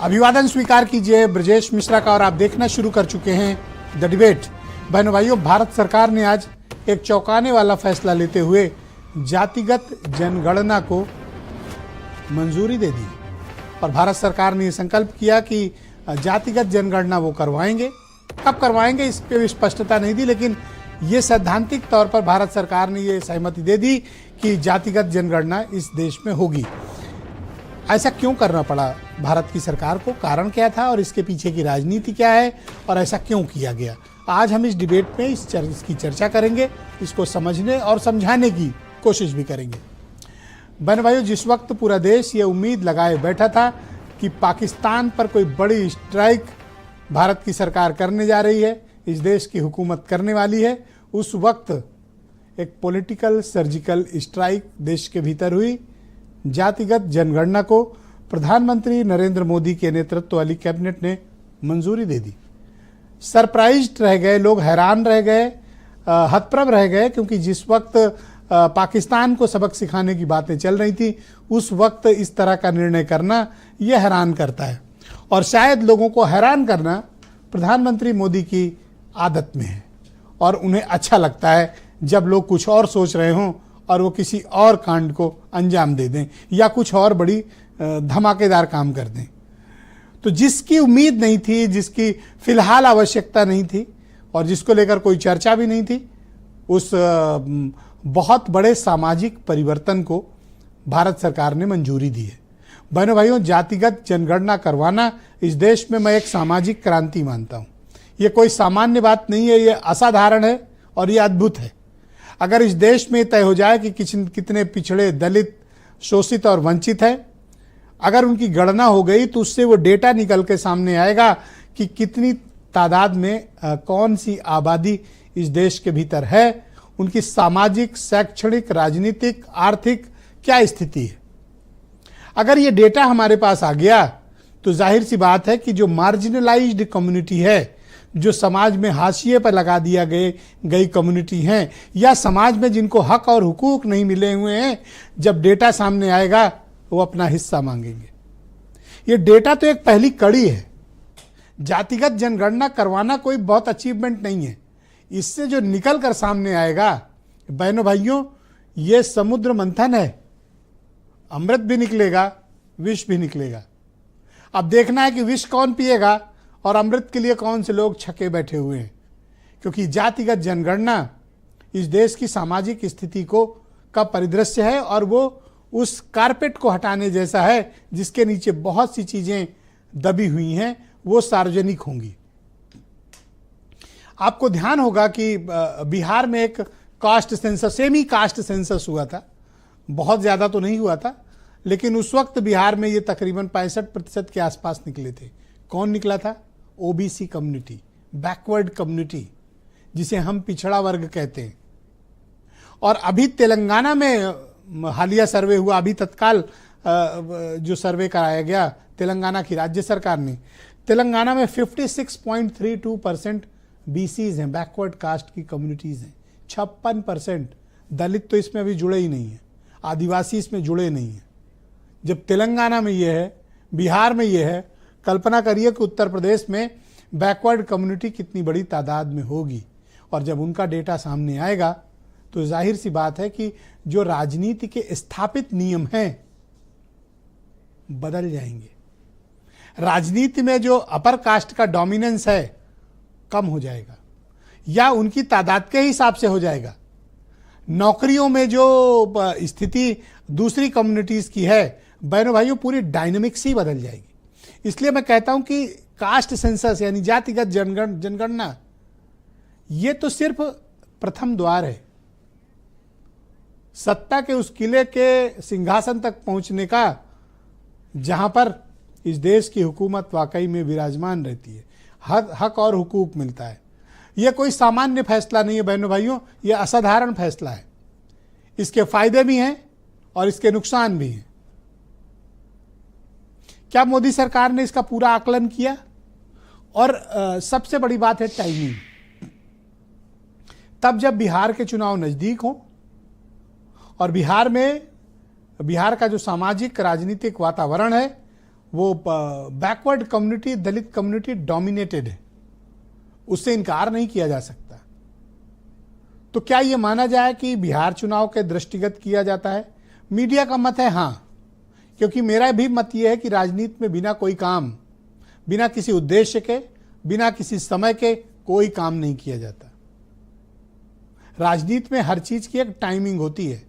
अभिवादन स्वीकार कीजिए ब्रजेश मिश्रा का और आप देखना शुरू कर चुके हैं द डिबेट। बहनों भाइयों, भारत सरकार ने आज एक चौंकाने वाला फैसला लेते हुए जातिगत जनगणना को मंजूरी दे दी और भारत सरकार ने यह संकल्प किया कि जातिगत जनगणना वो करवाएंगे। कब करवाएंगे इस पे स्पष्टता नहीं दी, लेकिन ये सैद्धांतिक तौर पर भारत सरकार ने ये सहमति दे दी कि जातिगत जनगणना इस देश में होगी। ऐसा क्यों करना पड़ा भारत की सरकार को, कारण क्या था और इसके पीछे की राजनीति क्या है और ऐसा क्यों किया गया, आज हम इस डिबेट में इसकी चर्चा करेंगे, इसको समझने और समझाने की कोशिश भी करेंगे। बहन भाइयों, जिस वक्त पूरा देश ये उम्मीद लगाए बैठा था कि पाकिस्तान पर कोई बड़ी स्ट्राइक भारत की सरकार करने जा रही है, इस देश की हुकूमत करने वाली है, उस वक्त एक पॉलिटिकल सर्जिकल स्ट्राइक देश के भीतर हुई। जातिगत जनगणना को प्रधानमंत्री नरेंद्र मोदी के नेतृत्व वाली कैबिनेट ने मंजूरी दे दी। सरप्राइज्ड रह गए लोग, हैरान रह गए, हतप्रभ रह गए, क्योंकि जिस वक्त पाकिस्तान को सबक सिखाने की बातें चल रही थी, उस वक्त इस तरह का निर्णय करना यह हैरान करता है। और शायद लोगों को हैरान करना प्रधानमंत्री मोदी की आदत में है और उन्हें अच्छा लगता है जब लोग कुछ और सोच रहे हों और वो किसी और कांड को अंजाम दे दें या कुछ और बड़ी धमाकेदार काम कर दें। तो जिसकी उम्मीद नहीं थी, जिसकी फिलहाल आवश्यकता नहीं थी और जिसको लेकर कोई चर्चा भी नहीं थी, उस बहुत बड़े सामाजिक परिवर्तन को भारत सरकार ने मंजूरी दी है। बहनों भाइयों, जातिगत जनगणना करवाना इस देश में मैं एक सामाजिक क्रांति मानता हूँ। ये कोई सामान्य बात नहीं है, ये असाधारण है और ये अद्भुत है। अगर इस देश में तय हो जाए कि कितने पिछड़े, दलित, शोषित और वंचित हैं, अगर उनकी गणना हो गई तो उससे वो डेटा निकल के सामने आएगा कि कितनी तादाद में कौन सी आबादी इस देश के भीतर है, उनकी सामाजिक, शैक्षणिक, राजनीतिक, आर्थिक क्या स्थिति है। अगर ये डेटा हमारे पास आ गया तो जाहिर सी बात है कि जो मार्जिनलाइज्ड कम्युनिटी है, जो समाज में हाशिए पर लगा दिया गई कम्युनिटी हैं या समाज में जिनको हक और हुकूक नहीं मिले हुए हैं, जब डेटा सामने आएगा वो अपना हिस्सा मांगेंगे। ये डेटा तो एक पहली कड़ी है। जातिगत जनगणना करवाना कोई बहुत अचीवमेंट नहीं है। इससे जो निकल कर सामने आएगा, बहनों भाइयों, ये समुद्र मंथन है। अमृत भी निकलेगा, विष भी निकलेगा। अब देखना है कि विष कौन पिएगा और अमृत के लिए कौन से लोग छके बैठे हुए हैं, क्योंकि जातिगत जनगणना इस देश की सामाजिक स्थिति का परिदृश्य है और वो उस कारपेट को हटाने जैसा है जिसके नीचे बहुत सी चीजें दबी हुई हैं, वो सार्वजनिक होंगी। आपको ध्यान होगा कि बिहार में एक caste census, semi caste census हुआ था। बहुत ज़्यादा तो नहीं हुआ था, लेकिन उस वक्त बिहार में ये तकरीबन 65% के आसपास निकले थे। कौन निकला था? ओबीसी कम्युनिटी, बैकवर्ड कम्युनिटी, जिसे हम पिछड़ा वर्ग कहते हैं। और अभी तेलंगाना में हालिया सर्वे हुआ, अभी तत्काल जो सर्वे कराया गया तेलंगाना की राज्य सरकार ने, तेलंगाना में 56.32% बीसीज हैं, बैकवर्ड कास्ट की कम्युनिटीज़ हैं। 56%। दलित तो इसमें अभी जुड़े ही नहीं है, आदिवासी इसमें जुड़े नहीं हैं। जब तेलंगाना में ये है, बिहार में ये है, कल्पना करिए कि उत्तर प्रदेश में बैकवर्ड कम्युनिटी कितनी बड़ी तादाद में होगी। और जब उनका डेटा सामने आएगा तो जाहिर सी बात है कि जो राजनीति के स्थापित नियम हैं बदल जाएंगे। राजनीति में जो अपर कास्ट का डोमिनेंस है कम हो जाएगा या उनकी तादाद के हिसाब से हो जाएगा। नौकरियों में जो स्थिति दूसरी कम्युनिटीज की है, बहनों भाइयों, पूरी डायनेमिक्स ही बदल जाएगी। इसलिए मैं कहता हूं कि कास्ट सेंसस यानी जातिगत जनगणना ये तो सिर्फ प्रथम द्वार है सत्ता के उस किले के सिंहासन तक पहुंचने का, जहां पर इस देश की हुकूमत वाकई में विराजमान रहती है, हक और हुकूक मिलता है। यह कोई सामान्य फैसला नहीं है बहनों भाइयों, यह असाधारण फैसला है। इसके फायदे भी हैं और इसके नुकसान भी हैं। क्या मोदी सरकार ने इसका पूरा आकलन किया? और सबसे बड़ी बात है टाइमिंग। तब जब बिहार के चुनाव नजदीक हों और बिहार का जो सामाजिक राजनीतिक वातावरण है वो बैकवर्ड कम्युनिटी, दलित कम्युनिटी डोमिनेटेड है, उससे इनकार नहीं किया जा सकता। तो क्या यह माना जाए कि बिहार चुनाव के दृष्टिगत किया जाता है? मीडिया का मत है हां, क्योंकि मेरा भी मत यह है कि राजनीति में बिना कोई काम, बिना किसी उद्देश्य के, बिना किसी समय के कोई काम नहीं किया जाता। राजनीति में हर चीज की एक टाइमिंग होती है।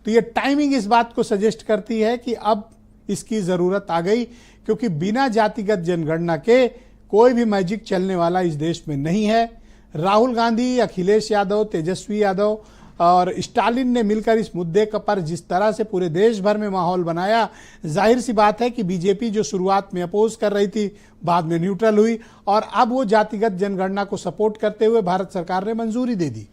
तो ये टाइमिंग इस बात को सजेस्ट करती है कि अब इसकी जरूरत आ गई, क्योंकि बिना जातिगत जनगणना के कोई भी मैजिक चलने वाला इस देश में नहीं है। राहुल गांधी, अखिलेश यादव, तेजस्वी यादव और स्टालिन ने मिलकर इस मुद्दे पर जिस तरह से पूरे देश भर में माहौल बनाया, जाहिर सी बात है कि बीजेपी जो शुरुआत में अपोज कर रही थी, बाद में न्यूट्रल हुई और अब वो जातिगत जनगणना को सपोर्ट करते हुए भारत सरकार ने मंजूरी दे दी।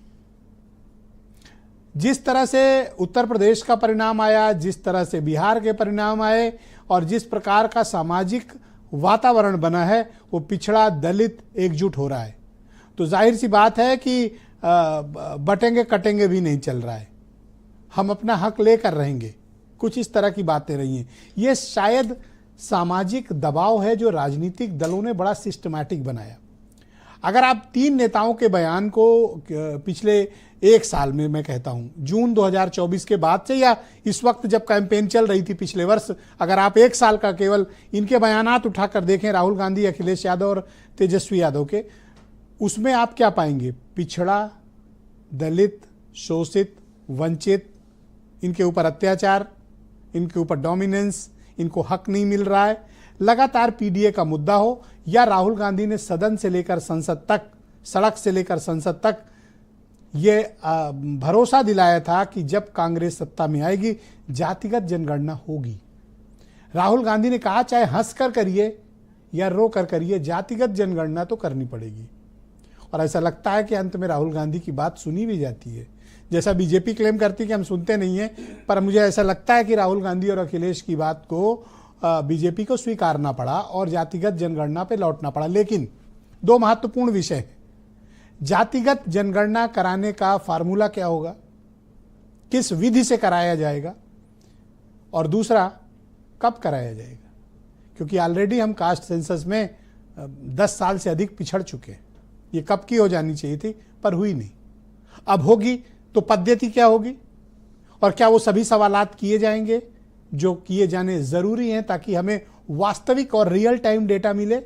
जिस तरह से उत्तर प्रदेश का परिणाम आया, जिस तरह से बिहार के परिणाम आए और जिस प्रकार का सामाजिक वातावरण बना है, वो पिछड़ा दलित एकजुट हो रहा है। तो जाहिर सी बात है कि बटेंगे कटेंगे भी नहीं चल रहा है, हम अपना हक लेकर रहेंगे, कुछ इस तरह की बातें रही हैं। ये शायद सामाजिक दबाव है जो राजनीतिक दलों ने बड़ा सिस्टमैटिक बनाया। अगर आप तीन नेताओं के बयान को पिछले एक साल में, मैं कहता हूं जून 2024 के बाद से या इस वक्त जब कैंपेन चल रही थी पिछले वर्ष, अगर आप एक साल का केवल इनके बयानात उठाकर देखें, राहुल गांधी, अखिलेश यादव और तेजस्वी यादव के, उसमें आप क्या पाएंगे? पिछड़ा, दलित, शोषित, वंचित, इनके ऊपर अत्याचार, इनके ऊपर डोमिनेंस, इनको हक नहीं मिल रहा है। लगातार पीडीए का मुद्दा हो या राहुल गांधी ने सदन से लेकर संसद तक, सड़क से लेकर संसद तक ये भरोसा दिलाया था कि जब कांग्रेस सत्ता में आएगी जातिगत जनगणना होगी। राहुल गांधी ने कहा चाहे हंस कर करिए या रो कर करिए, जातिगत जनगणना तो करनी पड़ेगी। और ऐसा लगता है कि अंत में राहुल गांधी की बात सुनी भी जाती है, जैसा बीजेपी क्लेम करती है कि हम सुनते नहीं हैं, पर मुझे ऐसा लगता है कि राहुल गांधी और अखिलेश की बात को बीजेपी को स्वीकारना पड़ा और जातिगत जनगणना पे लौटना पड़ा। लेकिन दो महत्वपूर्ण विषय हैं। जातिगत जनगणना कराने का फार्मूला क्या होगा, किस विधि से कराया जाएगा, और दूसरा कब कराया जाएगा, क्योंकि ऑलरेडी हम कास्ट सेंसस में 10 साल से अधिक पिछड़ चुके हैं। ये कब की हो जानी चाहिए थी, पर हुई नहीं। अब होगी तो पद्धति क्या होगी, और क्या वो सभी सवालात किए जाएंगे जो किए जाने जरूरी हैं, ताकि हमें वास्तविक और रियल टाइम डेटा मिले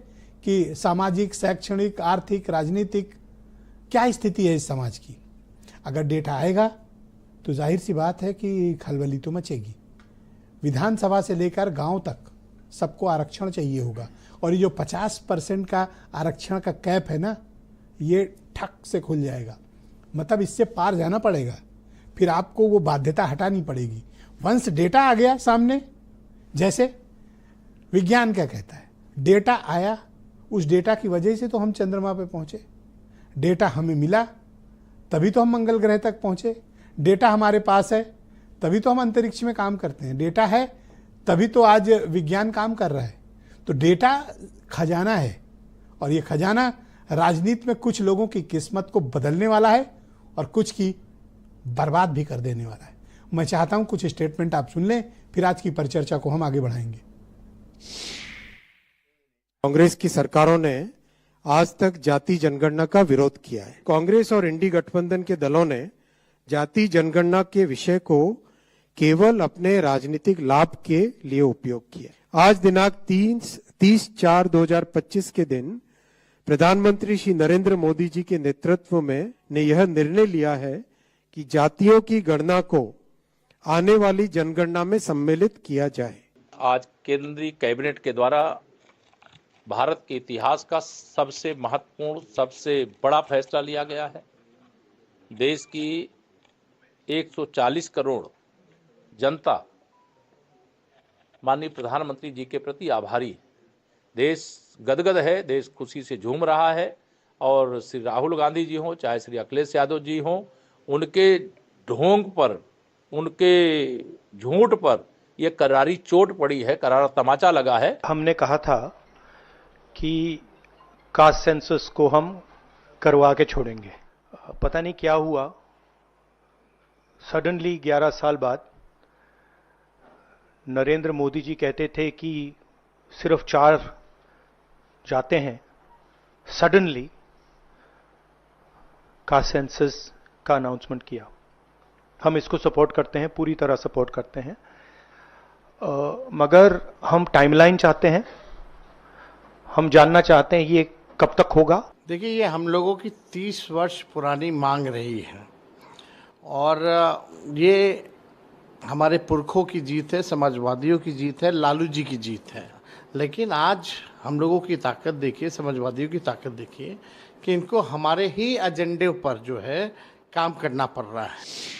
कि सामाजिक, शैक्षणिक, आर्थिक, राजनीतिक क्या स्थिति है इस समाज की। अगर डेटा आएगा तो जाहिर सी बात है कि खलबली तो मचेगी। विधानसभा से लेकर गांव तक सबको आरक्षण चाहिए होगा, और ये जो 50% का आरक्षण का कैप है ना, ये ठक से खुल जाएगा। मतलब इससे पार जाना पड़ेगा, फिर आपको वो बाध्यता हटानी पड़ेगी। वंस डेटा आ गया सामने, जैसे विज्ञान क्या कहता है, डेटा आया, उस डेटा की वजह से तो हम चंद्रमा पे पहुंचे। डेटा हमें मिला तभी तो हम मंगल ग्रह तक पहुंचे। डेटा हमारे पास है तभी तो हम अंतरिक्ष में काम करते हैं। डेटा है तभी तो आज विज्ञान काम कर रहा है। तो डेटा खजाना है, और ये खजाना राजनीति में कुछ लोगों की किस्मत को बदलने वाला है और कुछ की बर्बाद भी कर देने वाला है। मैं चाहता हूं कुछ स्टेटमेंट आप सुन लें, फिर आज की परिचर्चा को हम आगे बढ़ाएंगे। कांग्रेस की सरकारों ने आज तक जाति जनगणना का विरोध किया है। कांग्रेस और इंडी गठबंधन के दलों ने जाति जनगणना के विषय को केवल अपने राजनीतिक लाभ के लिए उपयोग किया। आज दिनांक 30/4/2025 के दिन प्रधानमंत्री श्री नरेंद्र मोदी जी के नेतृत्व में ने यह निर्णय लिया है कि जातियों की गणना को आने वाली जनगणना में सम्मिलित किया जाए। आज केंद्रीय कैबिनेट के द्वारा भारत के इतिहास का सबसे महत्वपूर्ण, सबसे बड़ा फैसला लिया गया है। देश की 140 करोड़ जनता माननीय प्रधानमंत्री जी के प्रति आभारी है। देश गदगद है, देश खुशी से झूम रहा है, और श्री राहुल गांधी जी हों चाहे श्री अखिलेश यादव जी हों, उनके ढोंग पर, उनके झूठ पर यह करारी चोट पड़ी है, करारा तमाचा लगा है। हमने कहा था कि कास्ट सेंसस को हम करवा के छोड़ेंगे। पता नहीं क्या हुआ, सडनली 11 साल बाद नरेंद्र मोदी जी कहते थे कि सिर्फ 4 जाते हैं, सडनली कास्ट सेंसस का अनाउंसमेंट किया। हम इसको सपोर्ट करते हैं, पूरी तरह सपोर्ट करते हैं, मगर हम टाइमलाइन चाहते हैं। हम जानना चाहते हैं ये कब तक होगा। देखिए, ये हम लोगों की 30 वर्ष पुरानी मांग रही है और ये हमारे पुरखों की जीत है, समाजवादियों की जीत है, लालू जी की जीत है। लेकिन आज हम लोगों की ताकत देखिए, समाजवादियों की ताकत देखिए कि इनको हमारे ही एजेंडे पर जो है काम करना पड़ रहा है।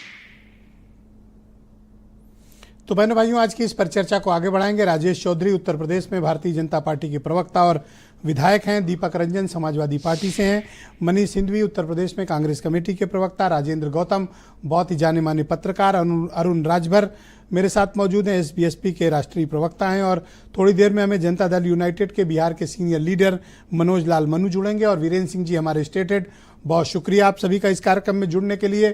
तो बहनों भाइयों, आज की इस परिचर्चा को आगे बढ़ाएंगे। राजेश चौधरी उत्तर प्रदेश में भारतीय जनता पार्टी के प्रवक्ता और विधायक हैं। दीपक रंजन समाजवादी पार्टी से हैं। मनीष सिंधवी उत्तर प्रदेश में कांग्रेस कमेटी के प्रवक्ता। राजेंद्र गौतम बहुत ही जाने माने पत्रकार। अरुण राजभर मेरे साथ मौजूद हैं, एसबीएसपी के राष्ट्रीय प्रवक्ता हैं। और थोड़ी देर में हमें जनता दल यूनाइटेड के बिहार के सीनियर लीडर मनोज लाल मनु जुड़ेंगे और वीरेंद्र सिंह जी हमारे स्टेट हेड। बहुत शुक्रिया आप सभी का इस कार्यक्रम में जुड़ने के लिए।